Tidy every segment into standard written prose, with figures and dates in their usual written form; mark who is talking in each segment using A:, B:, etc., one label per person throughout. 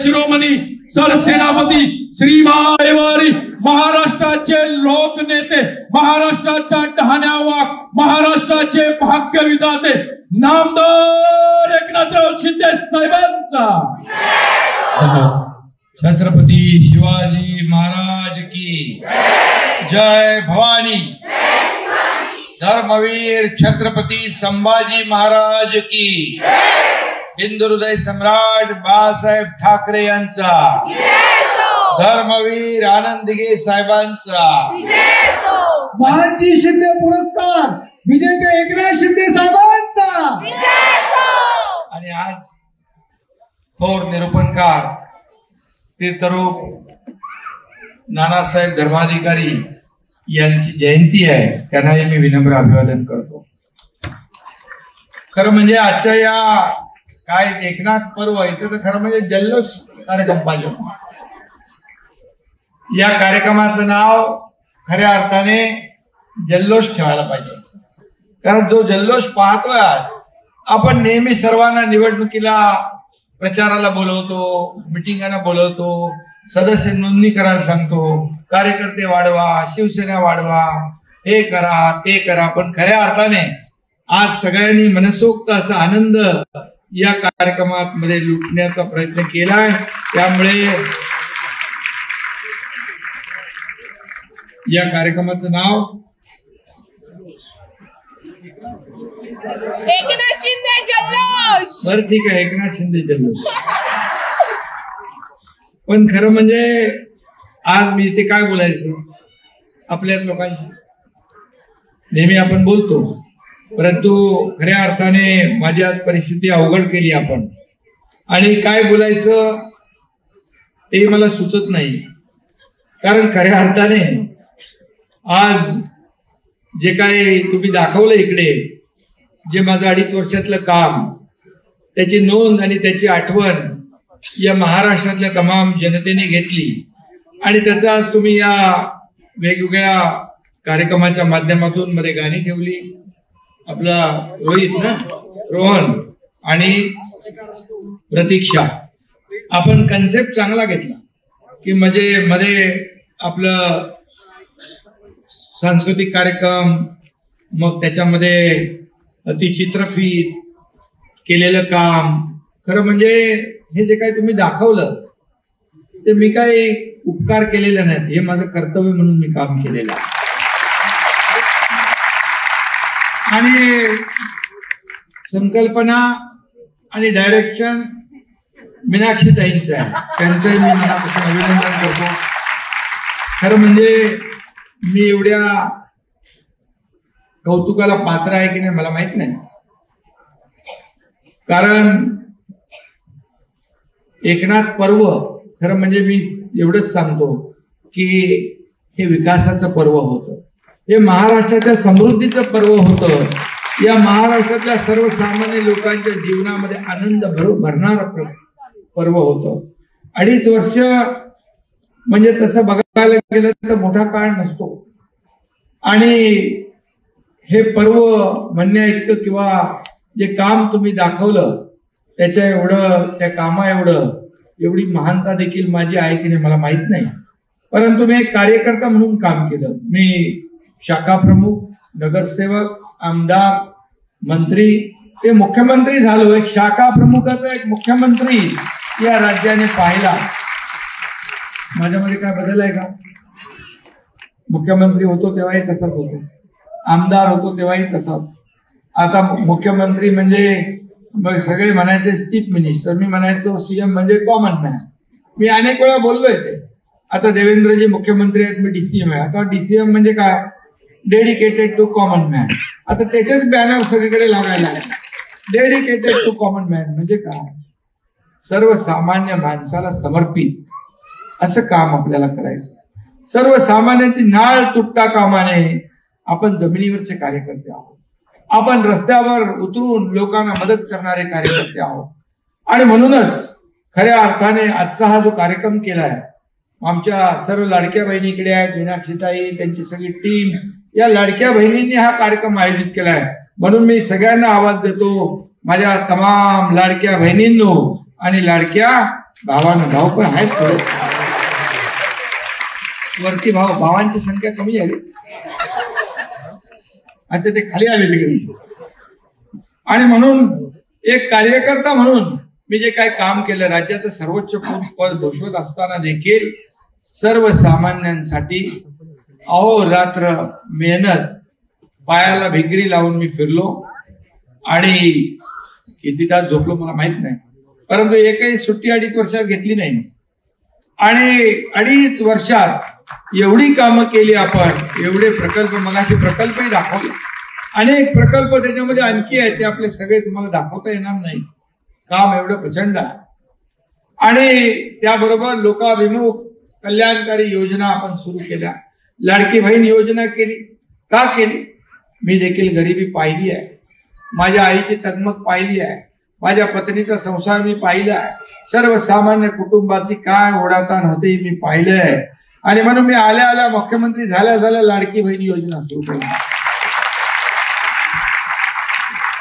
A: शिरोमणी सरसेनापती श्री मायवारी महाराष्ट्राचे लोकनेते, महाराष्ट्राचा डहाण्यावाग, महाराष्ट्राचे भाग्यविधाते नामदार एकनाथराव शिंदे साहेबांचा
B: छत्रपती शिवाजी महाराज की जय भवानी। धर्मवीर छत्रपती संभाजी महाराज की, हिंदू हृदय सम्राट बाळासाहेब ठाकरे यांचा, धर्मवीर आनंद दिघे साहेबांचा,
C: महाजी शिंदे पुरस्कार विजेते एकनाथ शिंदे साहेबांचा,
B: आणि आज थोर निरूपणकार तीर्थरूप नानासाहेब धर्माधिकारी यांची जयंती आहे, त्यांनाही मी विनम्र अभिवादन करतो। खरं म्हणजे आजच्या या काय एकनाथ पर्व इथं तर खरं म्हणजे जल्लोष कार्यक्रम पाहिजे। या कार्यक्रमाचं नाव खऱ्या अर्थाने जल्लोष ठेवायला पाहिजे, कारण जो जल्लोष पाहतोय आज आपण नेहमी सर्वांना निवडणुकीला प्रचाराला बोलवतो, मिटिंगांना बोलवतो, सदस्य नोंदणी करायला सांगतो, कार्यकर्ते वाढवा, शिवसेना वाढवा, हे करा ते करा, पण खऱ्या अर्थाने आज सगळ्यांनी मनसोक्त असा आनंद या कार्यक्रमात मध्ये लुटण्याचा प्रयत्न केलाय। त्यामुळे या कार्यक्रमाचं नाव
D: एकनाथ शिंदे जल्लोष।
B: बरं ठीक आहे, एकनाथ शिंदे जल्लोष। पण खरं म्हणजे आज मी इथे काय बोलायचं, आपल्याच लोकांशी नेहमी आपण बोलतो, परंतु खऱ्या अर्थाने माझी आज परिस्थिती अवघड केली आपण, आणि काय बोलायचं ते मला सुचत नाही। कारण खऱ्या अर्थाने आज जे काही तुम्ही दाखवलं इकडे, जे माझं 2.5 वर्षातलं काम, त्याची नोंद आणि त्याची आठवण या महाराष्ट्रातल्या तमाम जनतेने घेतली, आणि त्याचा आज तुम्ही या वेगवेगळ्या कार्यक्रमाच्या माध्यमातून मध्ये गाणी ठेवली। आपला रोहन आणि प्रतीक्षा, आपण कन्सेप्ट चांगला घेतला की म्हणजे मध्ये आपलं सांस्कृतिक कार्यक्रम, मग त्याच्यामध्ये ती चित्रफीत केलेलं काम, खरं म्हणजे हे जे काही तुम्ही दाखवलं ते मी काही उपकार केलेले नाहीत, हे माझं कर्तव्य म्हणून मी काम केलेलं आहे। आणि संकल्पना आणि डायरेक्शन मीनाक्षी ताईंचं आहे, त्यांचंही मी मनापासून अभिनंदन करतो। खरं म्हणजे मी एवढ्या कौतुकाला पात्र आहे की नाही मला माहित नाही, कारण एकनाथ पर्व खरं म्हणजे मी एवढंच सांगतो की हे विकासाचं पर्व होतं, हे महाराष्ट्राच्या समृद्धीचं पर्व होतं, या महाराष्ट्रातल्या सर्वसामान्य लोकांच्या जीवनामध्ये आनंद भरणारं पर्व होतं। 2.5 वर्ष म्हणजे तसं बघायला गेलं तर मोठा काळ नसतो, आणि हे पर्व म्हणण्या इतकं किंवा जे काम तुम्ही दाखवलं त्याच्या एवढं, त्या कामा एवढी महानता देखील माझी आहे की नाही मला माहित नाही, परंतु मी एक कार्यकर्ता म्हणून काम केलं। मी शाखा प्रमुख, नगरसेवक, आमदार, मंत्री, ते मुख्यमंत्री झालो। एक शाखा प्रमुखाचा एक मुख्यमंत्री या राज्याने पाहिला। माझ्यामध्ये काय बदल आहे का? मुख्यमंत्री होतो तेव्हाही तसाच होतो, आमदार होतो तेव्हाही तसाच, आता मुख्यमंत्री म्हणजे मग सगळे म्हणायचे चीफ मिनिस्टर, मी म्हणायचो सीएम म्हणजे कॉमन मॅन। मी अनेक वेळा बोललोय ते, आता देवेंद्रजी मुख्यमंत्री आहेत, मी डीसीएम आहे। आता डीसीएम म्हणजे काय? Dedicated to common man. आता त्याच्याच बॅनर सगळीकडे लागायला आहे, डेडिकेटेड टू कॉमन मॅन म्हणजे काय? सर्वसामान्य माणसाला समर्पित असं काम आपल्याला करायचं। सर्वसामान्यांची नाळ तुटता कामा नये। आपण जमिनीवरचे कार्यकर्ते आहोत, आपण रस्त्यावर उतरून लोकांना मदत करणारे कार्यकर्ते आहोत, आणि म्हणूनच खऱ्या अर्थाने आजचा हा जो कार्यक्रम केलाय, आमच्या सर्व लाडक्या बहिणी इकडे आहेत, मीनाक्षीताई, त्यांची सगळी टीम, या लाडक्या बहिणींनी हा कार्यक्रम आयोजित केलाय। म्हणून मी सगळ्यांना आवाज देतो, माझ्या तमाम लाडक्या बहिणींनो आणि लाडक्या भावानं भाऊ पण आहेत थोडे वरती, भावांची संख्या कमी झाली, आता ते खाली आले तिकडे. आणि म्हणून एक कार्यकर्ता म्हणून मी जे काय काम केलं, राज्याचं सर्वोच्च पद भूषवत असताना देखील सर्वसामान्यांसाठी अहोरात्र मेहनत, पायाला भिगरी लावून मी फिरलो. आणि किती तास झोपलो मला माहित नाही, परंतु एकही सुट्टी 2.5 वर्षात घेतली नाही. आणि 2.5 वर्षात एवढी कामं केली आपण, एवढे प्रकल्प, मगाशी प्रकल्पही दाखवले, अनेक प्रकल्प त्याच्यामध्ये आणखी आहेत, ते आपले सगळे तुम्हाला दाखवता येणार नाही, काम एवढं प्रचंड आहे. आणि त्याबरोबर लोकाभिमुख कल्याणकारी योजना आपण सुरू केल्या. लाडकी बहीण योजना केली. का केली? मी देखील गरिबी पाहिली आहे, माझ्या आईची तगमग पाहिली आहे, माझ्या पत्नीचा संसार मी पाहिला आहे, सर्वसामान्य कुटुंबाची काय ओढाताण होते मी पाहिलं आहे. आणि म्हणून मी आल्या मुख्यमंत्री झाल्या लाडकी बहीण योजना सुरू केली.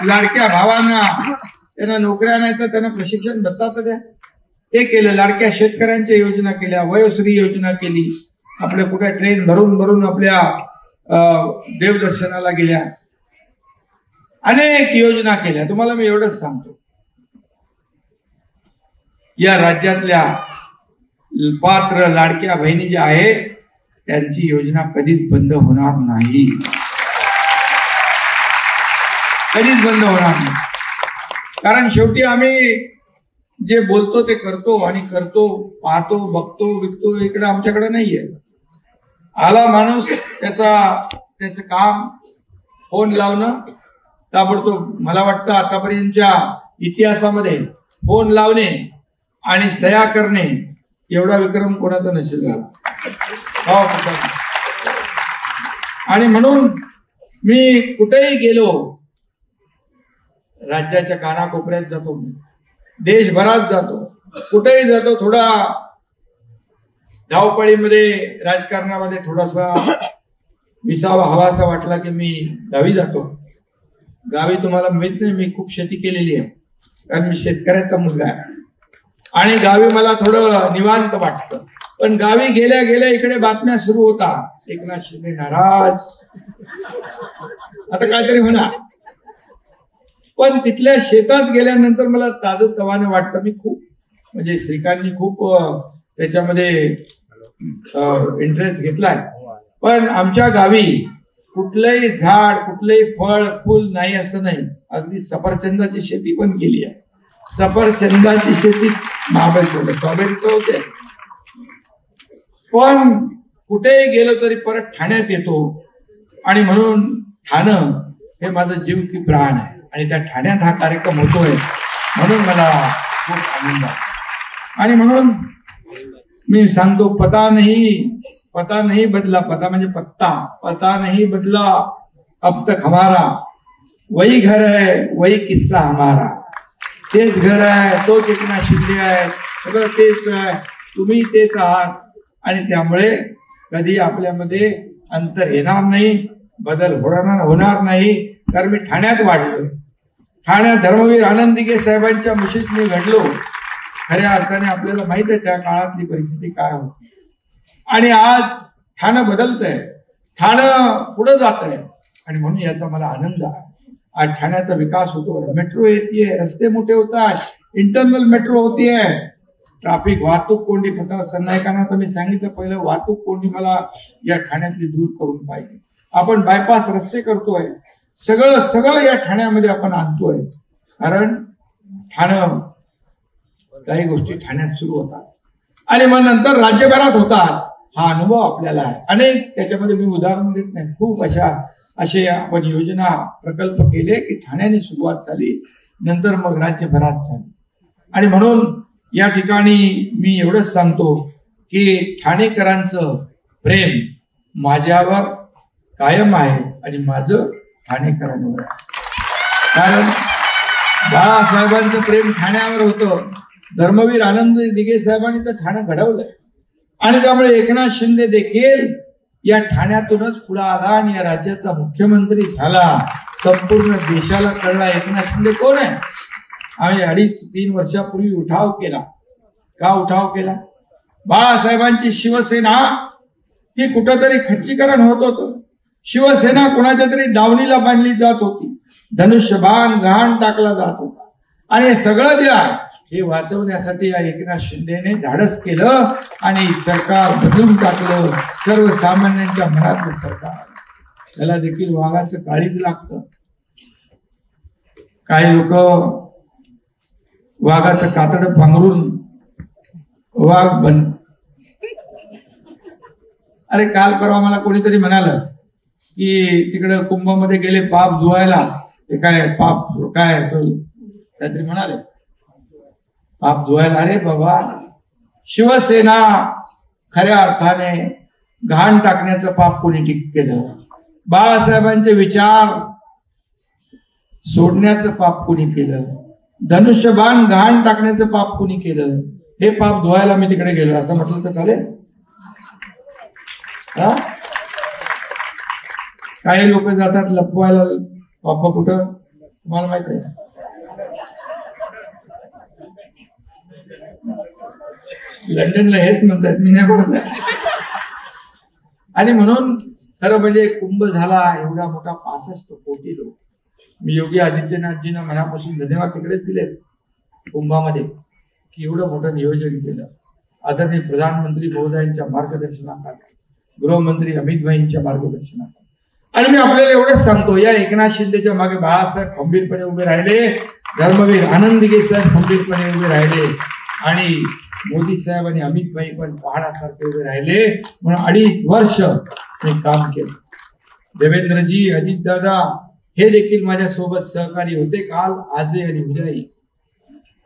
B: लाडक्या भावांना त्यांना नोकऱ्या नाही तर त्यांना प्रशिक्षण भत्ता तर द्या, ते केलं. लाडक्या शेतकऱ्यांच्या योजना केल्या, वयोश्री योजना केली, आपल्या कुठे ट्रेन भरून आपल्या देवदर्शनाला गेल्या, अनेक योजना केल्या. तुम्हाला मी एवढंच सांगतो, या राज्यातल्या पात्र लाडक्या बहिणी ज्या आहेत त्यांची योजना कधीच बंद होणार नाही, कधीच बंद होणार नाही. कारण शेवटी आम्ही जे बोलतो ते करतो, आणि करतो, पाहतो, बघतो, विकतो, इकडे आमच्याकडे नाहीये. आला माणूस त्याचं काम फोन लावणं ताबडतोब. मला वाटतं आतापर्यंतच्या इतिहासामध्ये फोन लावणे आणि सह्या करणे एवढा विक्रम कोणाचा नसेल झाला. आणि म्हणून मी कुठेही गेलो, राज्याच्या कानाकोपऱ्यात जातो, देशभरात जातो, कुठेही जातो, थोडा धावपळीमध्ये राजकारणामध्ये थोडासा विसावा हवासा वाटला की मी गावी जातो. गावी तुम्हाला माहित नाही, मी खूप शेती केलेली आहे, कारण मी शेतकऱ्याचा मुलगा आहे, आणि गावी मला थोडं निवांत वाटतं. पण गावी गेल्या गेल्या इकडे बातम्या सुरू होता, एकनाथ शिंदे नाराज, आता काहीतरी म्हणा. पण तिथल्या शेतात गेल्यानंतर मला ताजं तवाने वाटतं. मी खूप म्हणजे श्रीकांतनी खूप त्याच्यामध्ये इंटरेस्ट घेतलाय. पण आमच्या गावी कुठलंही झाड, कुठलंही फळ फुल नाही असं नाही. अगदी सफरचंदाची शेती पण केली आहे. सफरचंदाची शेती महाबळेश्वर, स्ट्रॉबेरी तर होते. पण कुठेही गेलो तरी परत ठाण्यात येतो, आणि म्हणून ठाणं हे माझं जीव की प्राण आहे. आणि त्या ठाण्यात हा कार्यक्रम होतोय म्हणून मला खूप आनंद आहे. आणि म्हणून मी सांगतो, पता नहीं बदला, पता म्हणजे पत्ता, पता नहीं बदला अब तक हमारा, वही घर है वही किस्सा हमारा. तेच घर आहे, तोच एकनाथ शिंदे आहे, सगळं तेच आहे, तुम्ही तेच आहात. आणि त्यामुळे कधी आपल्यामध्ये अंतर येणार नाही, बदल होणार नाही. कारण मी ठाण्यात वाढलोय, ठाण्यात धर्मवीर आनंद दिघे साहेबांच्या मुशीत मी घडलो. खऱ्या अर्थाने आपल्याला माहित आहे त्या काळातली परिस्थिती काय होती. आणि आज ठाणं बदलतंय, ठाणं पुढे जात आहे, आणि म्हणून याचा मला आनंद आहे. आज ठाण्याचा विकास होतो, मेट्रो येते, रस्ते मोठे होतात, इंटरनल मेट्रो होतीये, ट्रॅफिक वाहतूक कोंडी. सरनायकांना तर मी सांगितलं, पहिलं वाहतूक कोंडी मला या ठाण्यातली दूर करून पाहिजे. आपण बायपास रस्ते करतोय, सगळं या ठाण्यामध्ये आपण आणतोय. कारण ठाणं, काही गोष्टी ठाण्यात सुरू होतात आणि मग नंतर राज्यभरात होतात. हा अनुभव आपल्याला आहे. अनेक त्याच्यामध्ये मी उदाहरण देत नाही, खूप असे आपण योजना प्रकल्प केले की ठाण्याने सुरुवात झाली, नंतर मग राज्यभरात झाली. आणि म्हणून या ठिकाणी मी एवढंच सांगतो की ठाणेकरांचं प्रेम माझ्यावर कायम आहे आणि माझं ठाणेकरांवर आहे. कारण बाळासाहेबांचं प्रेम ठाण्यावर होतं, धर्मवीर आनंद दिघे साहेबांनी तर ठाणं घडवलंय. आणि त्यामुळे एकनाथ शिंदे देखील या ठाण्यातूनच पुढे आला आणि या राज्याचा मुख्यमंत्री झाला. संपूर्ण देशाला कळला एकनाथ शिंदे कोण आहे. आम्ही 2.5-3 वर्षापूर्वी उठाव केला का उठाव केला? बाळासाहेबांची शिवसेना ही कुठंतरी खच्चीकरण होत होतं. शिवसेना कोणाच्या तरी दावणीला बांधली जात होती. धनुष्यबाण घाण टाकला जात होता. आणि हे सगळं जे आहे हे वाचवण्यासाठी या एकनाथ शिंदेने धाडस केलं आणि सरकार बदलून टाकलं. सर्वसामान्यांच्या मनातलं सरकार. त्याला देखील वाघाचं काळीज लागतं. काही लोक वाघाचं कातडं पांघरून वाघ बन. अरे काल परवा मला कोणीतरी म्हणालं की तिकडं कुंभमध्ये गेले पाप धुवायला. ते काय पाप काय काहीतरी म्हणाले पाप धुवायला. अरे बाबा, शिवसेना खऱ्या अर्थाने घाण टाकण्याचं पाप कोणी केलं? बाळासाहेबांचे विचार सोडण्याचं पाप कोणी केलं? धनुष्यबाण घाण टाकण्याचं पाप कोणी केलं? हे पाप धुवायला मी तिकडे गेलो असं म्हटलं तर चालेल? काही लोक जातात लपवायला पाप. कुठं तुम्हाला माहित आहे? लंडनला हेच म्हणतात, मी नाही बोलत. आणि म्हणून खरं म्हणजे कुंभ झाला एवढा मोठा 65 कोटी लोक. मी योगी आदित्यनाथजींना मनापासून धन्यवाद तिकडेच दिलेत कुंभामध्ये की एवढं मोठं नियोजन केलं. आदरणीय प्रधानमंत्री महोदयांच्या मार्गदर्शनाखाली, गृहमंत्री अमित भाईंच्या मार्गदर्शनाखाली. आणि मी आपल्याला एवढंच सांगतो, या एकनाथ शिंदेच्या मागे बाळासाहेब खंबीरपणे उभे राहिले, धर्मवीर आनंद दिघे साहेब खंबीरपणे उभे राहिले आणि मोदी साहेब आणि अमित भाई पण पहाडासारखे उभे राहिले. म्हणून 2.5 वर्ष मी काम केलं. देवेंद्रजी, अजितदादा हे देखील माझ्या सोबत सहकारी होते काल, आजही आणि उद्याही.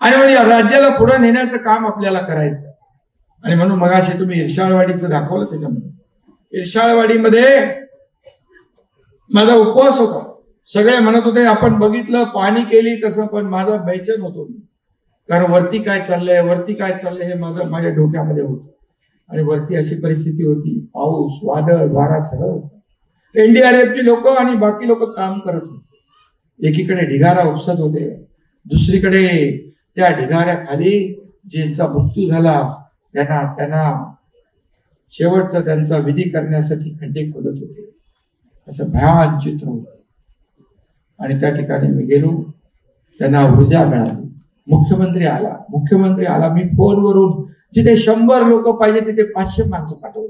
B: आणि म्हणजे राज्याला पुढे नेण्याचं काम आपल्याला करायचं. आणि म्हणून मगाशी तुम्ही इर्शाळवाडीचं दाखवलं. त्याच्यामध्ये इर्शाळवाडीमध्ये माझा उपवास होता. सगळे म्हणत होते आपण बघितलं, पाणी केली तसं, पण माझा बेचैन होतो मी. कारण वरती काय चाललंय, वरती काय चाललंय हे माझ्या डोक्यामध्ये होतं. आणि वरती अशी परिस्थिती होती, पाऊस, वादळ, वारा सगळं होतं. एनडीआरएफची लोक आणि बाकी लोक काम करत होते. एकीकडे ढिगारा उपसत होते, दुसरीकडे त्या ढिगाऱ्याखाली ज्यांचा मृत्यू झाला त्यांना शेवटचा त्यांचा विधी करण्यासाठी खड्डे खोदत होते. असं भयान चित्र होतं. आणि त्या ठिकाणी मी गेलो, त्यांना ऊर्जा मिळाली. मुख्यमंत्री आला. मी फोनवरून जिथे 100 लोक पाहिजे तिथे 500 माणसं पाठवली,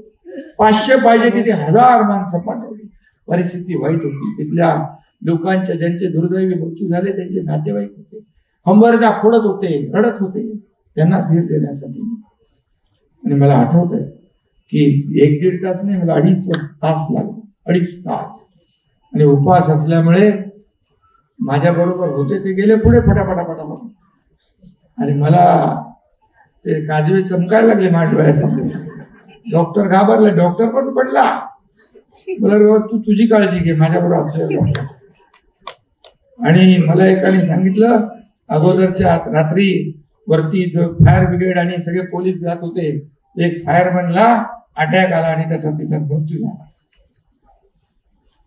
B: 500 पाहिजे तिथे 1000 माणसं पाठवली. परिस्थिती वाईट होती. तिथल्या लोकांच्या ज्यांचे दुर्दैवी मृत्यू झाले त्यांचे नातेवाईक होते, हंबरड्या फोडत होते, रडत होते. त्यांना धीर देण्यासाठी. आणि मला आठवत आहे की 1-1.5 तास नाही, मला 2.5 तास लागले. 2.5 तास. आणि उपवास असल्यामुळे माझ्या बरोबर होते ते गेले पुढे फटाफटा. आणि मला ते काजवे चमकायला लागले माझ्या डोळ्यासमोर. डॉक्टर घाबरले, डॉक्टर पण पडला. मला तू तुझी काळजी घे, माझ्याबरोबर असलेला डॉक्टर. आणि मला एकाने सांगितलं, अगोदरच्या रात्री वरती फायर ब्रिगेड आणि सगळे पोलीस जात होते, एक फायरमॅनला अटॅक आला आणि त्याचा तिचा मृत्यू झाला.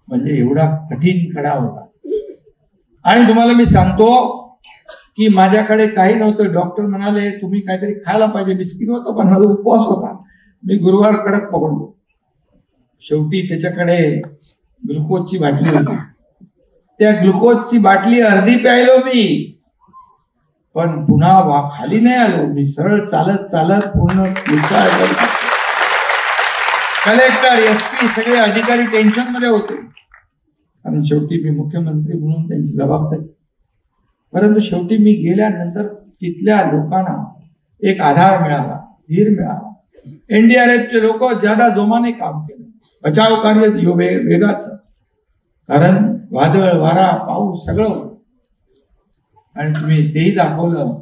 B: म्हणजे एवढा कठीण कडा होता. आणि तुम्हाला मी सांगतो की माझ्याकडे काही नव्हतं. डॉक्टर म्हणाले तुम्ही काहीतरी खायला पाहिजे. बिस्किट होतं पण माझा उपवास होता. मी गुरुवार कडक पकडतो. शेवटी त्याच्याकडे ग्लुकोजची बाटली होती. त्या ग्लुकोजची बाटली अर्धी प्यायलो मी, पण पुन्हा खाली नाही आलो. मी सरळ चालत पूर्ण कलेक्टर, एसपी सगळे अधिकारी टेन्शन मध्ये होते. कारण शेवटी मी मुख्यमंत्री म्हणून त्यांची जबाबदारी. परंतु शेवटी मी गेल्यानंतर तिथल्या लोकांना एक आधार मिळाला, धीर मिळाला. एनडीआरएफचे लोक ज्यादा जोमाने काम केलं. बचाव कार्य वेगाचं. कारण वादळ, वारा, पाऊस सगळं होतं. आणि तुम्ही तेही दाखवलं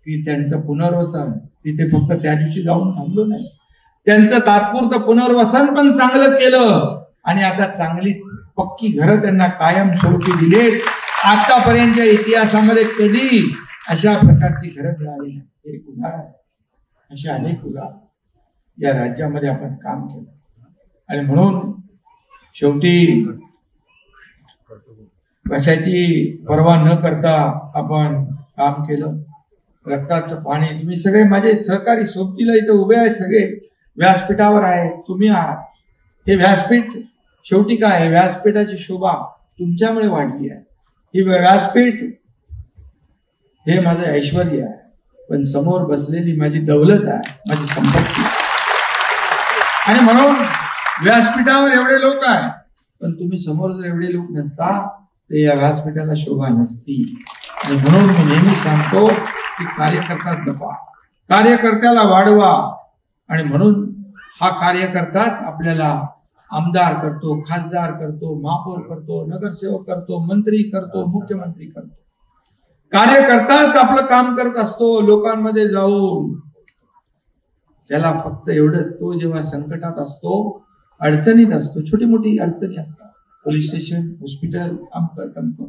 B: की त्यांचं पुनर्वसन तिथे फक्त त्या दिवशी जाऊन थांबलो नाही, त्यांचं तात्पुरतं पुनर्वसन पण चांगलं केलं. आणि आता चांगली पक्की घरं त्यांना कायम स्वरूपी दिलेत. आतापर्यंतच्या इतिहासामध्ये कधी अशा प्रकारची घरं मिळाली नाही. एक उदाहरण, असे अनेक उदाहरण या राज्यामध्ये आपण काम केलं. आणि म्हणून शेवटी कशाची पर्वा न करता आपण काम केलं. रक्ताचं पाणी, तुम्ही सगळे माझे सहकारी सोबतीला इथं उभे आहेत, सगळे व्यासपीठावर आहे, तुम्ही आहात. हे व्यासपीठ शेवटी काय, व्यासपीठाची शोभा तुमच्यामुळे वाढली आहे. ही व्यासपीठ हे माझं ऐश्वर्य आहे, पण समोर बसलेली माझी दौलत आहे, माझी संपत्ती आहे. आणि म्हणून व्यासपीठावर एवढे लोक आहेत, पण तुम्ही समोर जर एवढे लोक नसता तर या व्यासपीठाला शोभा नसती. आणि म्हणून मी नेहमी सांगतो की कार्यकर्ता जपा, कार्यकर्त्याला वाढवा. आणि म्हणून हा कार्यकर्ताच आपल्याला आमदार करतो, खासदार करतो, महापौर करतो, नगरसेवक करतो, मंत्री करतो, मुख्यमंत्री करतो. कार्यकर्ताच आपलं काम करत असतो लोकांमध्ये जाऊन. त्याला फक्त एवढंच, तो जेव्हा संकटात असतो, अडचणीत असतो, छोटी मोठी अडचणी असतात, पोलीस स्टेशन, हॉस्पिटल, अमकं,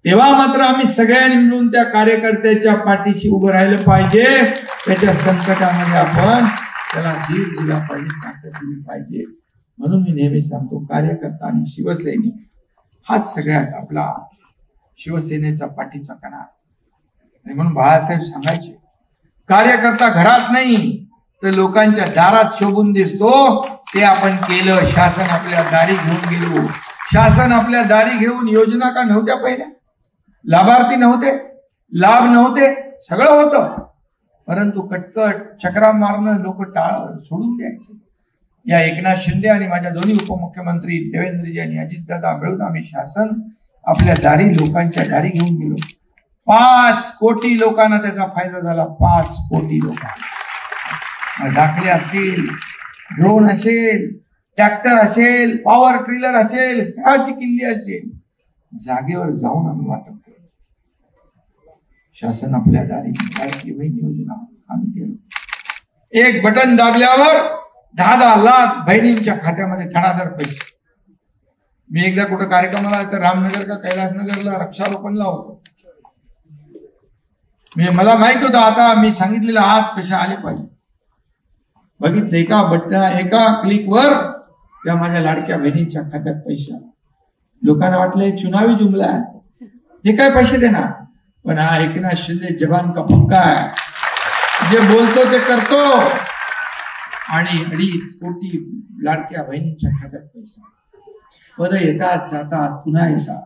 B: तेव्हा मात्र आम्ही सगळ्यांनी मिळून त्या कार्यकर्त्याच्या पाठीशी उभं राहिलं पाहिजे. त्याच्या संकटामध्ये आपण त्याला धीर दिला पाहिजे, ताकद दिली पाहिजे. म्हणून मी नेहमी सांगतो, कार्यकर्ता आणि शिवसैनिक हाच सगळ्यात आपला शिवसेनेचा पाठीचा कणा. आणि म्हणून बाळासाहेब सांगायचे, कार्यकर्ता घरात नाही तर लोकांच्या दारात शोभून दिसतो. ते आपण केलं. शासन आपल्या दारी घेऊन गेलो. शासन आपल्या दारी घेऊन योजना का नव्हत्या पहिल्या, लाभार्थी नव्हते, लाभ नव्हते, सगळं होतं, परंतु कटकट चक्रा मारणं लोक टाळ सोडून द्यायचे. या एकनाथ शिंदे आणि माझ्या दोन्ही उपमुख्यमंत्री देवेंद्रजी आणि अजितदादा मिळून आम्ही शासन आपल्या दारी, लोकांच्या दारी घेऊन गेलो. 5 कोटी लोकांना त्याचा फायदा झाला. 5 कोटी लोकांना. दाखले असतील, ड्रोन असेल, ट्रॅक्टर असेल, पॉवर ट्रिलर असेल, घराची किल्ली असेल, जागेवर जाऊन आम्ही वाटप केलं. शासन आपल्या दारी लाडकी बहीण योजना आम्ही केलं. एक बटन दाबल्यावर 10-10 लाख बहिणींच्या खात्यामध्ये धडाधड पैसे. मी एकदा कुठं कार्यक्रमाला तर रामनगर का कैलासनगरला वृक्षारोपणला होतो. मला माहित होतं आता मी सांगितलेलं आत पैसे आले पाहिजे. बघितलं, एका क्लिकवर त्या माझ्या लाडक्या बहिणींच्या खात्यात पैसे. लोकांना वाटलं हे चुनावी जुमला आहे, हे काय पैसे देणार. पण हा एकनाथ शिंदे जवान का पक्का आहे, जे बोलतो ते करतो. आणि 2.5 कोटी लाडक्या बहिणींच्या खात्यात पैसा. पद येतात, जातात, पुन्हा येतात.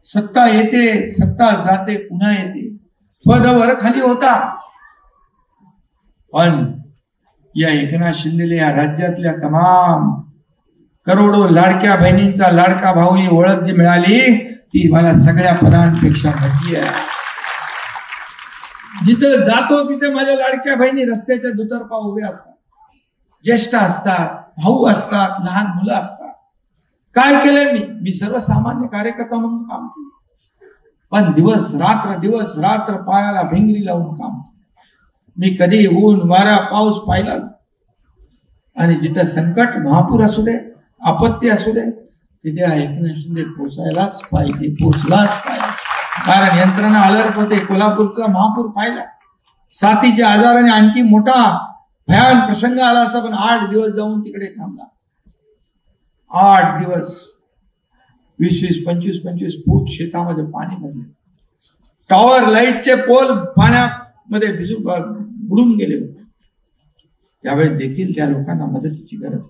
B: सत्ता येते, सत्ता जाते, पुन्हा येते. पद वर खाली होता. पण या एकनाथ शिंदेला या राज्यातल्या तमाम करोडो लाडक्या बहिणींचा लाडका भाऊ ही ओळख जी मिळाली, ती मला सगळ्या पदांपेक्षा मोठी आहे. जिथं जातो तिथे माझ्या लाडक्या बहिणी रस्त्याच्या दुतर्फा उभे असतात, ज्येष्ठ असतात, भाऊ असतात, लहान मुलं असतात. काय केलंय मी सर्वसामान्य कार्यकर्ता म्हणून काम केलं, पण दिवस रात्र पायाला भिंगरी लावून काम केलं. मी कधी ऊन वारा पाऊस पाहिला ना. आणि जिथं संकट, महापूर असू दे, आपत्ती असू दे, तिथे एकनाथ शिंदे पोचायलाच पाहिजे, पोचलाच पाहिजे. कारण यंत्रणा अलर्ट होते. कोल्हापूरचा महापूर पाहिला, साथीच्या आजाराने आणखी मोठा भयान प्रसंग आला असता, पण 8 दिवस जाऊन तिकडे थांबला. 8 दिवस 20-20, 25-25 फूट शेतामध्ये पाणी भरले. टॉवर लाईटचे पोल पाण्यामध्ये बुडून गेले होते. त्यावेळी देखील त्या लोकांना मदतीची गरज.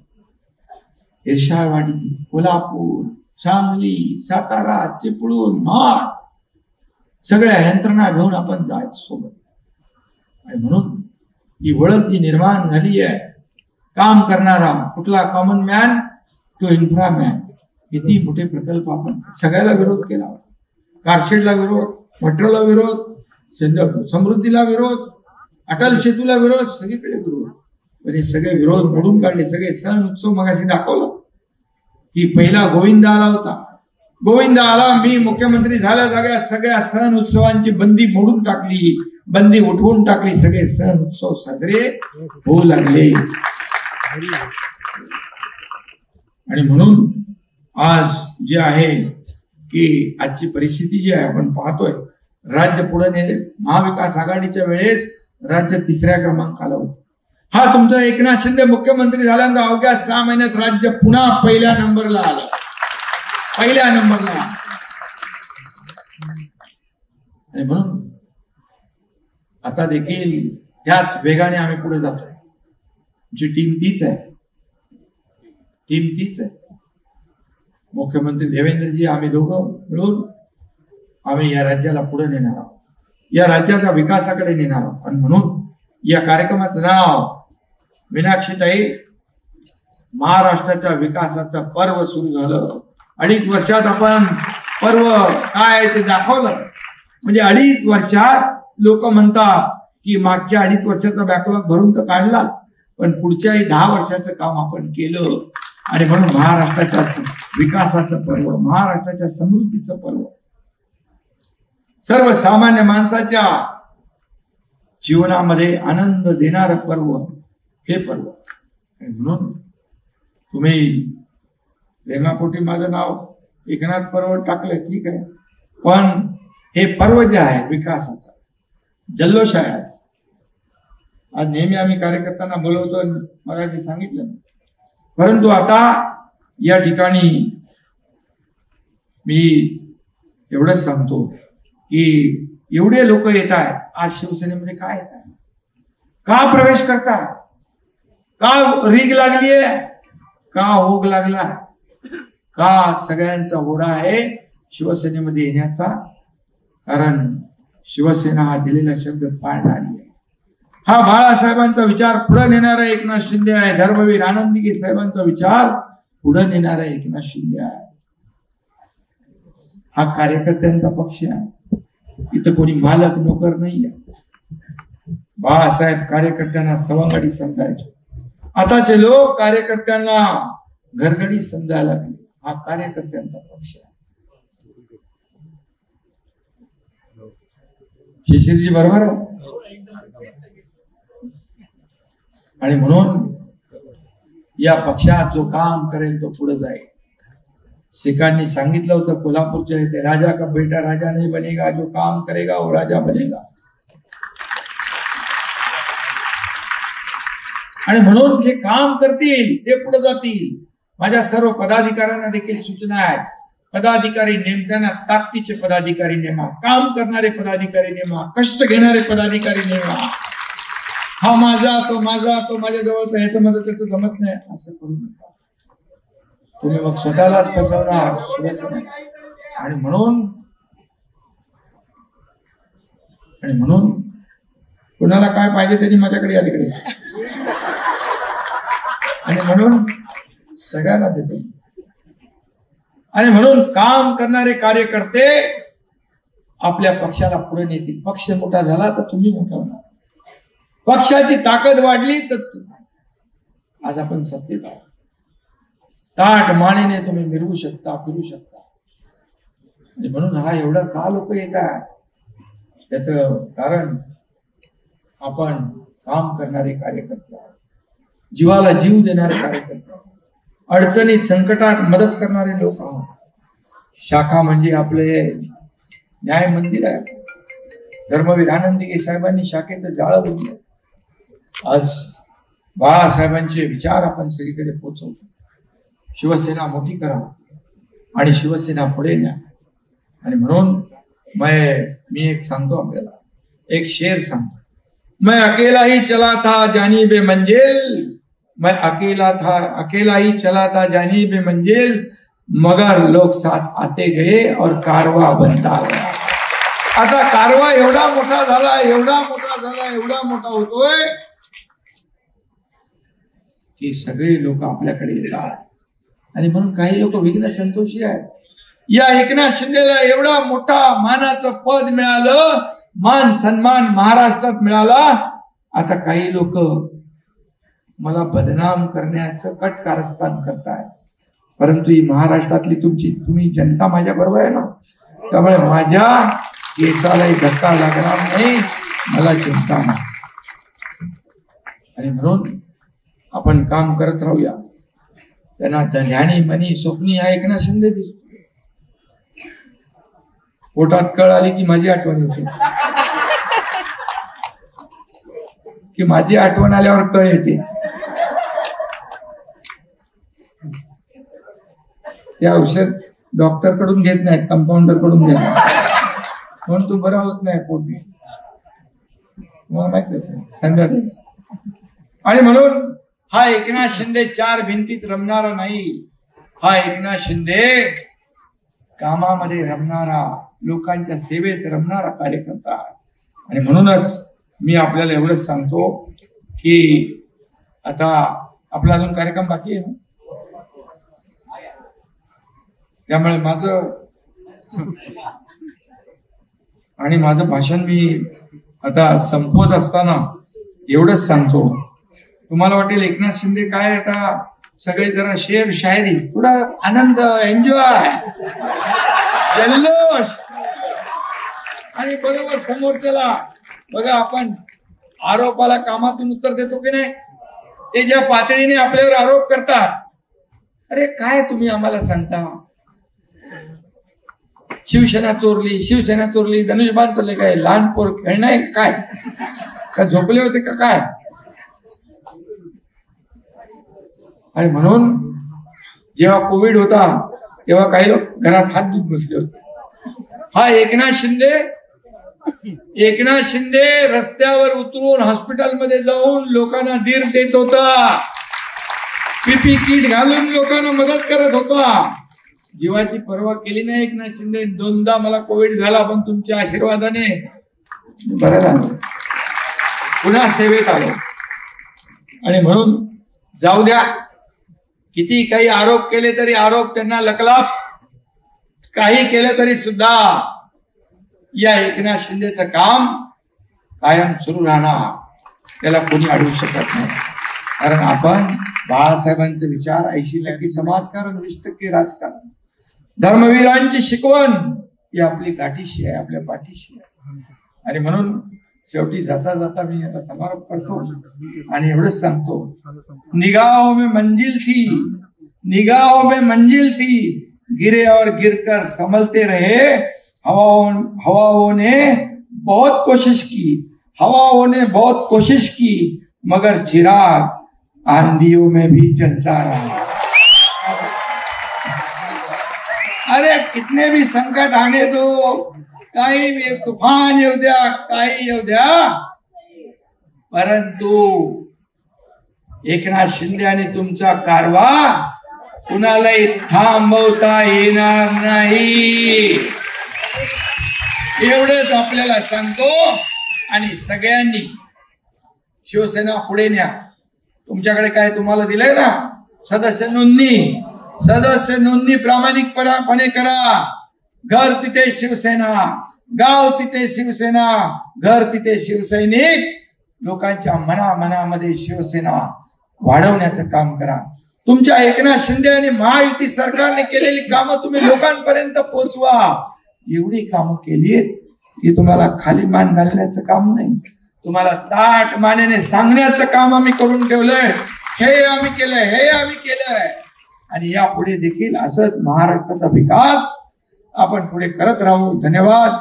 B: इर्षाळवाडी, कोल्हापूर, सांगली, सातारा, चिपळूण, महाड सगळ्या यंत्रणा घेऊन आपण जायचं सोबत. आणि म्हणून ही ओळख जी निर्माण झाली आहे, काम करणारा कुठला कॉमन मॅन तो इन्फ्रा मॅन, किती मोठे प्रकल्प आपण सगळ्याला विरोध केला. कारशेडला विरोध, मेट्रोला विरोध, समृद्धीला विरोध, अटल सेतूला विरोध, सगळीकडे विरोध. पण हे सगळे विरोध मोडून काढले. सगळे सण उत्सव मगाशी दाखवलं की पहिला गोविंद आला होता. गोविंद आला, मी मुख्यमंत्री झाल्या जाग्या सगळ्या सण उत्सवांची बंदी मोडून टाकली, बंदी उठवून टाकली. सगळे सण उत्सव साजरे होऊ लागले. आणि म्हणून आज जे आहे की आजची परिस्थिती जी आहे आपण पाहतोय, राज्य पुढे महाविकास आघाडीच्या वेळेस राज्य 3ऱ्या क्रमांकाला होतं. हा तुमचा एकनाथ शिंदे मुख्यमंत्री झाल्यानंतर अवघ्या 6 महिन्यात राज्य पुन्हा पहिल्या नंबरला आलं. पहिल्या नंबरला. आणि म्हणून आता देखील ह्याच वेगाने आम्ही पुढे जातो. जी टीम तीच आहे, मुख्यमंत्री देवेंद्रजी आम्ही दोघं मिळून आम्ही या राज्याला पुढे नेणार आहोत, या राज्याच्या विकासाकडे नेणार आहोत. आणि म्हणून या कार्यक्रमाचं नाव मीनाक्षीताई महाराष्ट्राच्या विकासाचं पर्व सुरू झालं. 2.5 वर्षात आपण पर्व काय आहे ते दाखवलं. म्हणजे 2.5 वर्षात लोक म्हणतात की मागच्या 2.5 वर्षाचा बॅकलॉग भरून तर काढलाच, पण पुढच्याही 10 वर्षाचं काम आपण केलं. आणि म्हणून महाराष्ट्राच्या विकासाचं पर्व, महाराष्ट्राच्या समृद्धीचं पर्व, सर्वसामान्य माणसाच्या जीवनामध्ये आनंद देणारं पर्व हे पर्व. आणि म्हणून तुम्ही प्रेमापोटी माझं नाव एकनाथ पर्व टाकलं, ठीक आहे, पण हे पर्व जे आहे विकासाचं जल्लोष आहे. आज नेहमी आम्ही कार्यकर्त्यांना बोलवतो, मगाशी सांगितलं, परंतु आता या ठिकाणी मी एवढंच सांगतो की एवढे लोक येत आहेत आज शिवसेनेमध्ये. काय येत आहे, का प्रवेश करतात, का रीग लागलीये, का ओघ लागला, का सगळ्यांचा ओढा आहे शिवसेनेमध्ये येण्याचा? कारण शिवसेना हा दिलेला शब्द पाळणारी आहे. हा बाळासाहेबांचा विचार पुढे नेणारा एकनाथ शिंदे आहे. धर्मवीर आनंदीगे साहेबांचा विचार पुढे नेणारा एकनाथ शिंदे आहे. हा कार्यकर्त्यांचा पक्ष आहे. इथं कोणी मालक नोकर नाही आहे. बाळासाहेब कार्यकर्त्यांना सवंगडी समजायचे, आताचे लोक कार्यकर्त्यांना घरगडी समजायला लागले. हा कार्यकर्त्यांचा पक्ष आहे. शिशिरजी बरोबर आहे. आणि म्हणून या पक्षात जो काम करेल तो पुढे जाईल. सिखांनी सांगितलं होतं कोल्हापूरच्या इथे, राजा का बेटा राजा नहीं बनेगा, जो काम करेगा वो राजा बनेगा. आणि म्हणून जे काम करतील ते पुढे जातील. माझ्या सर्व पदाधिकाऱ्यांना देखील सूचना आहेत, पदाधिकारी नेमताना ताकदीचे पदाधिकारी नेमा, काम करणारे पदाधिकारी नेमा, कष्ट घेणारे पदाधिकारी नेमा. हा माझा तो माझ्या जवळचा, ह्याचं माझं त्याचं जमत नाही असं करू नका. तुम्ही मग स्वतःलाच फसवणार शिवसेना. आणि म्हणून कुणाला काय पाहिजे त्यांनी माझ्याकडे या तिकडे, आणि म्हणून सगळ्यांना देतो. आणि म्हणून काम करणारे कार्यकर्ते आपल्या पक्षाला पुढे नेतील. पक्ष मोठा झाला तर तुम्ही मोठा होणार. पक्षाची ताकद वाढली तर आज आपण सत्तेत आहोत. ताट मानेने तुम्ही मिरवू शकता, फिरू शकता. आणि म्हणून हा एवढा का लोक येतात, त्याच कारण आपण काम करणारे कार्यकर्ते, जीवाला जीव देणारे कार्यकर्ते, अडचणीत संकटात मदत करणारे लोक आहोत. शाखा म्हणजे आपले न्याय मंदिर आहे. धर्मवीर आनंदीगे साहेबांनी शाखेचं जाळं बनलं. आज बाळासाहेबांचे विचार आपण सगळीकडे पोहोचवतो. शिवसेना मोठी करा आणि शिवसेना पुढे न्या. आणि म्हणून मी एक सांगतो आपल्याला, एक शेर सांगतो. मैं अकेला ही चला था जानिबे मंजिल, मैं अकेला ही चला था जानिबे मंजिल, मगर लोग साथ आते गए और कारवा बनता गया. आता कारवा एवढा मोठा झाला, एवढा मोठा होतोय की सगळे लोक आपल्याकडे येतात. आणि म्हणून काही लोक विघ्न संतोषी आहेत. या एकनाथ शिंदेला एवढा मोठा मानाचं पद मिळालं, मान सन्मान महाराष्ट्रात मिळाला. आता काही लोक मला बदनाम करण्याचं कट कारस्थान करताय. परंतु ही महाराष्ट्रातली तुम्ही जनता माझ्या बरोबर आहे ना, त्यामुळे माझ्या केसालाही धक्का लागणार नाही, मला चिंता नाही. आणि म्हणून आपण काम करत राहूया. त्यांना ध्यानी मनी स्वप्नी हा एकनाथ शिंदे दिसतो. पोटात कळ आली की माझी आठवण येते, की माझी आठवण आल्यावर कळ येते. ते औषध डॉक्टर कडून घेत नाहीत, कंपाऊंडर कडून घेतात, म्हणून तू बरा होत नाही पोटी. तुम्हाला माहितीच आहे संध्याकाळी. आणि म्हणून हा एकनाथ शिंदे चार भिंतीत रमणारा नाही, हा एकनाथ शिंदे कामामध्ये रमणारा, लोकांच्या सेवेत रमणारा कार्यकर्ता. आणि म्हणूनच मी आपल्याला एवढंच सांगतो की आता आपला अजून कार्यक्रम बाकी आहे ना, त्यामुळे माझं भाषण मी आता संपवत असताना एवढंच सांगतो, तुम्हाला वाटेल एकनाथ शिंदे काय आता सगळे जरा शेर शायरी, थोडा आनंद, एन्जॉय, जल्लोष. आणि बरोबर समोरच्याला बघा, आपण आरोपाला कामातून उत्तर देतो की नाही, ते ज्या पातळीने आपल्यावर आरोप करतात, अरे काय तुम्ही आम्हाला सांगता, शिवसेना चोरली, धनुष्यबाण चोरले, काय लहान पोर खेळणार काय, का झोपले होते का काय. आणि म्हणून जेव्हा कोविड होता तेव्हा काही लोक घरात हात धुत बसले होते. हा एकनाथ शिंदे रस्त्यावर उतरून हॉस्पिटलमध्ये जाऊन लोकांना धीर देत होता, पीपी किट घालून लोकांना मदत करत होता, जीवाची पर्वा केली नाही एकनाथ शिंदे. 2दा मला कोविड झाला, पण तुमच्या आशीर्वादाने बरं झालं, पुन्हा सेवेत आलो. आणि म्हणून जाऊ द्या, किती काही आरोप केले तरी आरोप त्यांना लकलाप, काही केलं तरी सुद्धा या एकनाथ शिंदेचं काम कायम सुरू राहणार, त्याला कोणी अडवू शकत नाही. कारण आपण बाळासाहेबांचे विचार 80% समाजकारण, 20% राजकारण, धर्मवीरांची शिकवण ही आपली गाठीशी आहे, आपल्या पाठीशी आहे. आणि म्हणून शेवटी जाता जाता मी आता समारोप करतो आणि एवढंच सांगतो, निगाहों में मंजिल थी, गिरे और गिरकर संभलते रहे, हवाओं ने बहुत कोशिश की, मगर चिराग आंधियों में भी जलता रहा. अरे कितने भी संकट आने दो, काही भी तूफान येऊ द्या, काही येऊ द्या, परंतु एकनाथ शिंदे आणि तुमचा कारवा कुणालाही थांबवता येणार नाही, एवढंच आपल्याला सांगतो. आणि सगळ्यांनी शिवसेना पुढे न्या. तुमच्याकडे काय तुम्हाला दिलंय ना, सदस्य नोंदणी प्रामाणिकपणे करा. घर तिथे शिवसेना, गाव तिथे शिवसेना, घर तिथे शिवसैनिक. लोकांच्या मनामध्ये शिवसेना वाढवण्याचं काम करा. तुमच्या एकनाथ शिंदे आणि महायुती सरकारने केलेली कामं तुम्ही लोकांपर्यंत पोहोचवा. एवढी कामं केलीत की तुम्हाला खाली मान घालण्याचं काम नाही, तुम्हाला ताठ मानेने सांगण्याचं काम आम्ही करून ठेवलंय. हे आम्ही केलंय आणि यापुढे देखील असंच महाराष्ट्राचा विकास आपण पुढे करत राहू. धन्यवाद.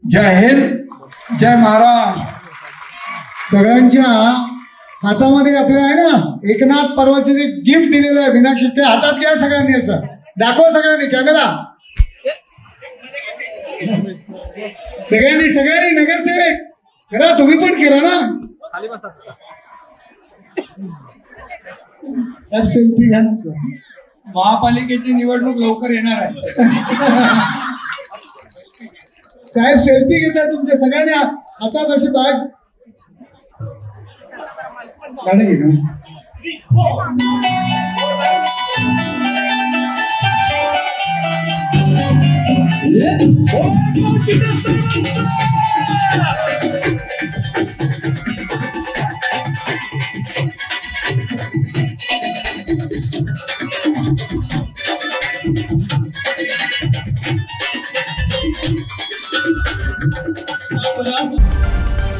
B: जय हिंद, जय महाराष्ट्र.
C: सगळ्यांच्या हातामध्ये आपल्या आहे ना एकनाथ पर्वाचे जे गिफ्ट दिलेलं आहे मीनाक्षी, ते हातात घ्या सगळ्यांनी, असं दाखवा सगळ्यांनी, कॅमेरा सगळ्यांनी नगरसेवक करा, तुम्ही पण केला ना, सेल्फी घ्या ना.
B: महापालिकेची निवडणूक लवकर येणार आहे.
C: साहेब सेल्फी घेतात तुमच्या सगळ्यांनी हातात अशी बॅग काढे घे.
A: Thank you.